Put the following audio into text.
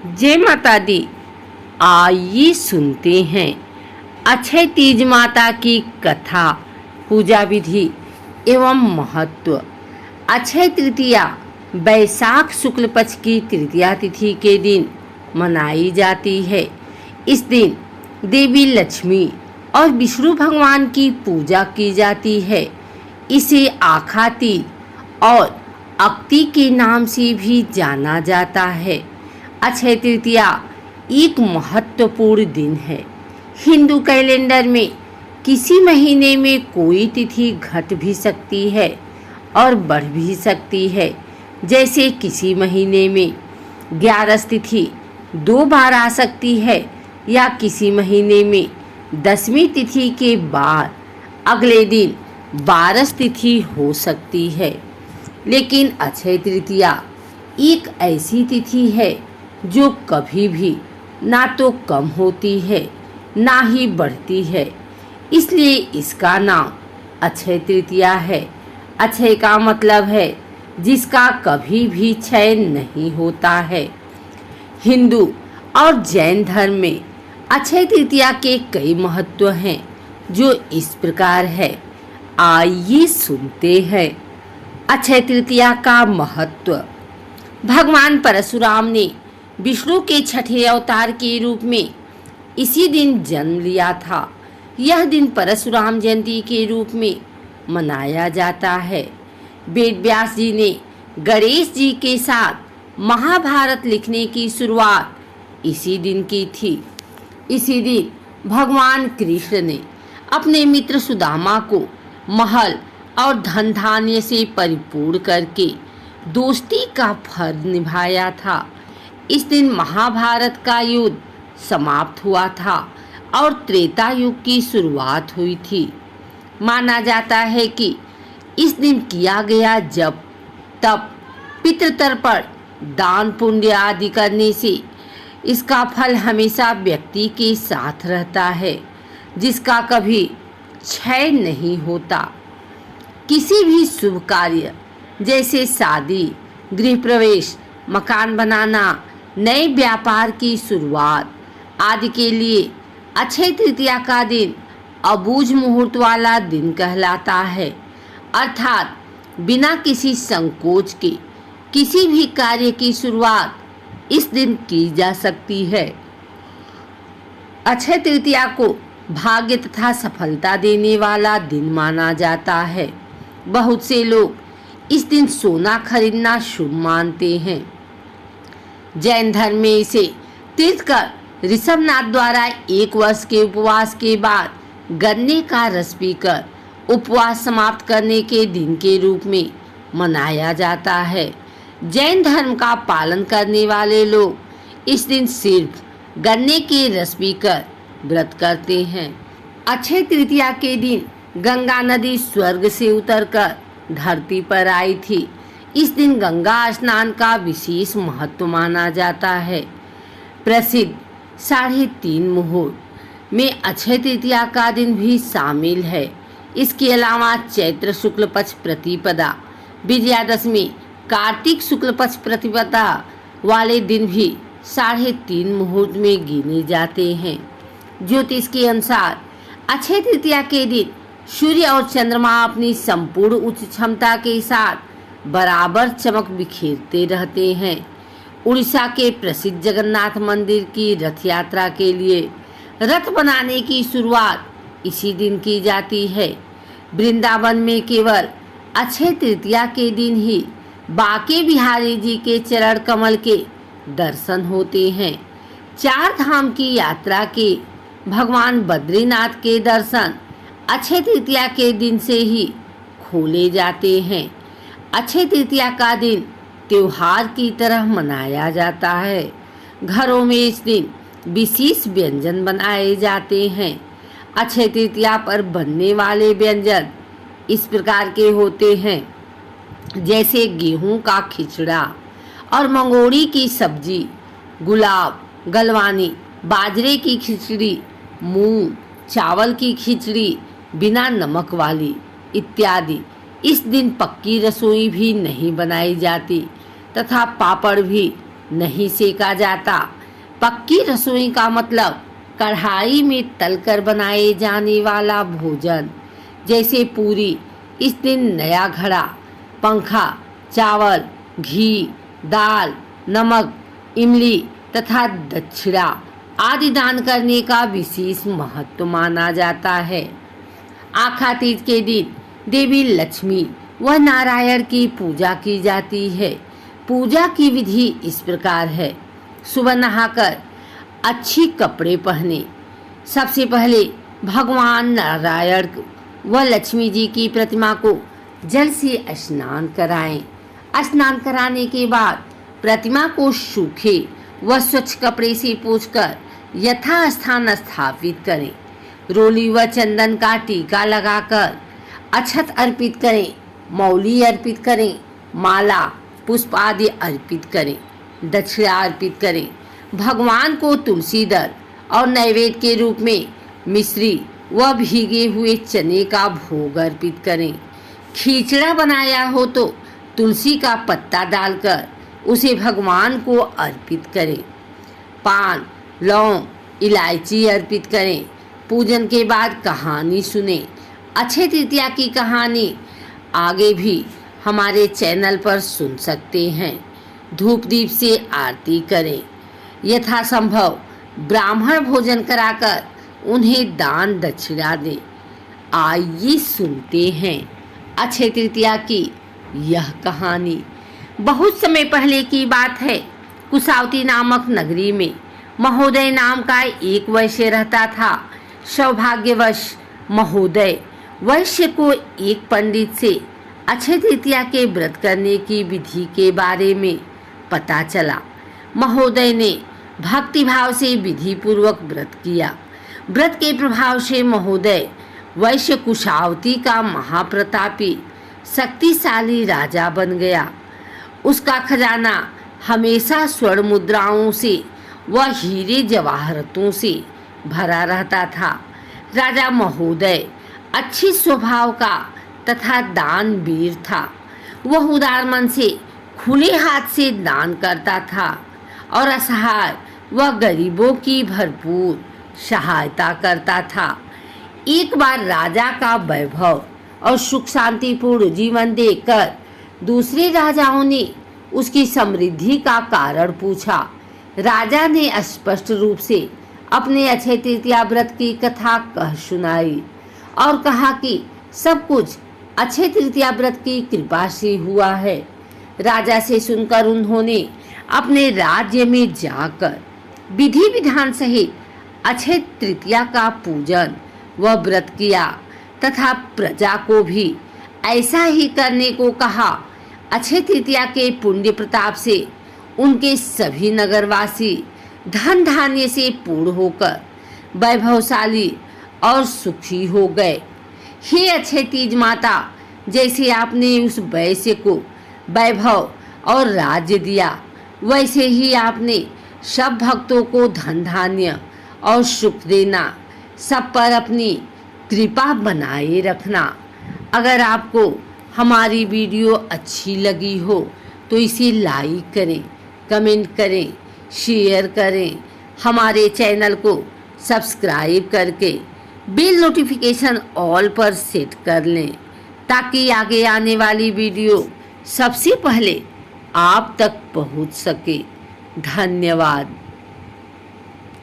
जय माता दी। आइए सुनते हैं अक्षय तीज माता की कथा, पूजा विधि एवं महत्व। अक्षय तृतीया बैसाख शुक्ल पक्ष की तृतीया तिथि के दिन मनाई जाती है। इस दिन देवी लक्ष्मी और विष्णु भगवान की पूजा की जाती है। इसे आखा तीज और अक्ति के नाम से भी जाना जाता है। अक्षय तृतीया एक महत्वपूर्ण दिन है। हिंदू कैलेंडर में किसी महीने में कोई तिथि घट भी सकती है और बढ़ भी सकती है। जैसे किसी महीने में 11 तिथि 2 बार आ सकती है या किसी महीने में 10वीं तिथि के बाद अगले दिन 12 तिथि हो सकती है। लेकिन अक्षय तृतीया एक ऐसी तिथि है जो कभी भी ना तो कम होती है ना ही बढ़ती है, इसलिए इसका नाम अक्षय तृतीया है। अक्षय का मतलब है जिसका कभी भी क्षय नहीं होता है। हिंदू और जैन धर्म में अक्षय तृतीया के कई महत्व हैं जो इस प्रकार है। आइए सुनते हैं अक्षय तृतीया का महत्व। भगवान परशुराम ने विष्णु के छठे अवतार के रूप में इसी दिन जन्म लिया था। यह दिन परशुराम जयंती के रूप में मनाया जाता है। वेद व्यास जी ने गणेश जी के साथ महाभारत लिखने की शुरुआत इसी दिन की थी। इसी दिन भगवान कृष्ण ने अपने मित्र सुदामा को महल और धन धान्य से परिपूर्ण करके दोस्ती का फर्ज निभाया था। इस दिन महाभारत का युद्ध समाप्त हुआ था और त्रेता युग की शुरुआत हुई थी। माना जाता है कि इस दिन किया गया जब तब पितृतर्पण दान पुण्य आदि करने से इसका फल हमेशा व्यक्ति के साथ रहता है, जिसका कभी क्षय नहीं होता। किसी भी शुभ कार्य जैसे शादी, गृह प्रवेश, मकान बनाना, नए व्यापार की शुरुआत आदि के लिए अक्षय तृतीया का दिन अबूझ मुहूर्त वाला दिन कहलाता है। अर्थात बिना किसी संकोच के किसी भी कार्य की शुरुआत इस दिन की जा सकती है। अक्षय तृतीया को भाग्य तथा सफलता देने वाला दिन माना जाता है। बहुत से लोग इस दिन सोना खरीदना शुभ मानते हैं। जैन धर्म में इसे तीर्थकर ऋषभनाथ द्वारा 1 वर्ष के उपवास के बाद गन्ने का रस पीकर उपवास समाप्त करने के दिन के रूप में मनाया जाता है। जैन धर्म का पालन करने वाले लोग इस दिन सिर्फ गन्ने के रस पीकर व्रत करते हैं। अक्षय तृतीया के दिन गंगा नदी स्वर्ग से उतरकर धरती पर आई थी। इस दिन गंगा स्नान का विशेष महत्व माना जाता है। प्रसिद्ध 3:30 मुहूर्त में अक्षय तृतीया का दिन भी शामिल है। इसके अलावा चैत्र शुक्ल पक्ष प्रतिपदा, विजयादशमी, कार्तिक शुक्ल पक्ष प्रतिपदा वाले दिन भी 3:30 मुहूर्त में गिने जाते हैं। ज्योतिष के अनुसार अक्षय तृतीया के दिन सूर्य और चंद्रमा अपनी संपूर्ण उच्च क्षमता के साथ बराबर चमक बिखेरते रहते हैं। उड़ीसा के प्रसिद्ध जगन्नाथ मंदिर की रथ यात्रा के लिए रथ बनाने की शुरुआत इसी दिन की जाती है। वृंदावन में केवल अक्षय तृतीया के दिन ही बांके बिहारी जी के चरण कमल के दर्शन होते हैं। 4 धाम की यात्रा के भगवान बद्रीनाथ के दर्शन अक्षय तृतीया के दिन से ही खोले जाते हैं। अक्षय तृतीया का दिन त्योहार की तरह मनाया जाता है। घरों में इस दिन विशेष व्यंजन बनाए जाते हैं। अक्षय तृतीया पर बनने वाले व्यंजन इस प्रकार के होते हैं, जैसे गेहूं का खिचड़ा और मंगोड़ी की सब्जी, गुलाब, गलवानी, बाजरे की खिचड़ी, मूंग चावल की खिचड़ी बिना नमक वाली इत्यादि। इस दिन पक्की रसोई भी नहीं बनाई जाती तथा पापड़ भी नहीं सेका जाता। पक्की रसोई का मतलब कढ़ाई में तलकर बनाए जाने वाला भोजन, जैसे पूरी। इस दिन नया घड़ा, पंखा, चावल, घी, दाल, नमक, इमली तथा दक्षिणा आदि दान करने का विशेष महत्व माना जाता है। आखा तीज के दिन देवी लक्ष्मी व नारायण की पूजा की जाती है। पूजा की विधि इस प्रकार है। सुबह नहाकर अच्छी कपड़े पहने। सबसे पहले भगवान नारायण व लक्ष्मी जी की प्रतिमा को जल से स्नान कराएं। स्नान कराने के बाद प्रतिमा को सूखे व स्वच्छ कपड़े से पोंछकर यथास्थान स्थापित करें। रोली व चंदन का टीका लगाकर अक्षत अर्पित करें, मौली अर्पित करें, माला पुष्प आदि अर्पित करें, दक्षिणा अर्पित करें। भगवान को तुलसी दल और नैवेद्य के रूप में मिश्री व भीगे हुए चने का भोग अर्पित करें। खिचड़ा बनाया हो तो तुलसी का पत्ता डालकर उसे भगवान को अर्पित करें। पान, लौंग, इलायची अर्पित करें। पूजन के बाद कहानी सुने। अक्षय तृतीया की कहानी आगे भी हमारे चैनल पर सुन सकते हैं। धूप दीप से आरती करें। यथासंभव ब्राह्मण भोजन कराकर उन्हें दान दक्षिणा दें। आइए सुनते हैं अक्षय तृतीया की यह कहानी। बहुत समय पहले की बात है। कुशावती नामक नगरी में महोदय नाम का एक वैश्य रहता था। सौभाग्यवश महोदय वैश्य को एक पंडित से अक्षय तृतीया के व्रत करने की विधि के बारे में पता चला। महोदय ने भक्तिभाव से विधि पूर्वक व्रत किया। व्रत के प्रभाव से महोदय वैश्य कुशावती का महाप्रतापी शक्तिशाली राजा बन गया। उसका खजाना हमेशा स्वर्ण मुद्राओं से व हीरे जवाहरतों से भरा रहता था। राजा महोदय अच्छी स्वभाव का तथा दानवीर था। वह उदार मन से खुले हाथ से दान करता था और असहाय व गरीबों की भरपूर सहायता करता था। एक बार राजा का वैभव और सुख शांतिपूर्ण जीवन देखकर दूसरे राजाओं ने उसकी समृद्धि का कारण पूछा। राजा ने स्पष्ट रूप से अपने अक्षय तृतीया व्रत की कथा कह सुनाई और कहा कि सब कुछ अक्षय तृतीया व्रत की कृपा से हुआ है। राजा से सुनकर उन्होंने अपने राज्य में जाकर विधि विधान सहित अक्षय तृतीया का पूजन व व्रत किया तथा प्रजा को भी ऐसा ही करने को कहा। अक्षय तृतीया के पुण्य प्रताप से उनके सभी नगरवासी धन धान्य से पूर्ण होकर वैभवशाली और सुखी हो गए। हे अक्षय तीज माता, जैसे आपने उस वैश्य को वैभव और राज्य दिया, वैसे ही आपने सब भक्तों को धन धान्य और सुख देना, सब पर अपनी कृपा बनाए रखना। अगर आपको हमारी वीडियो अच्छी लगी हो तो इसे लाइक करें, कमेंट करें, शेयर करें। हमारे चैनल को सब्सक्राइब करके बेल नोटिफिकेशन ऑल पर सेट कर लें ताकि आगे आने वाली वीडियो सबसे पहले आप तक पहुंच सके। धन्यवाद।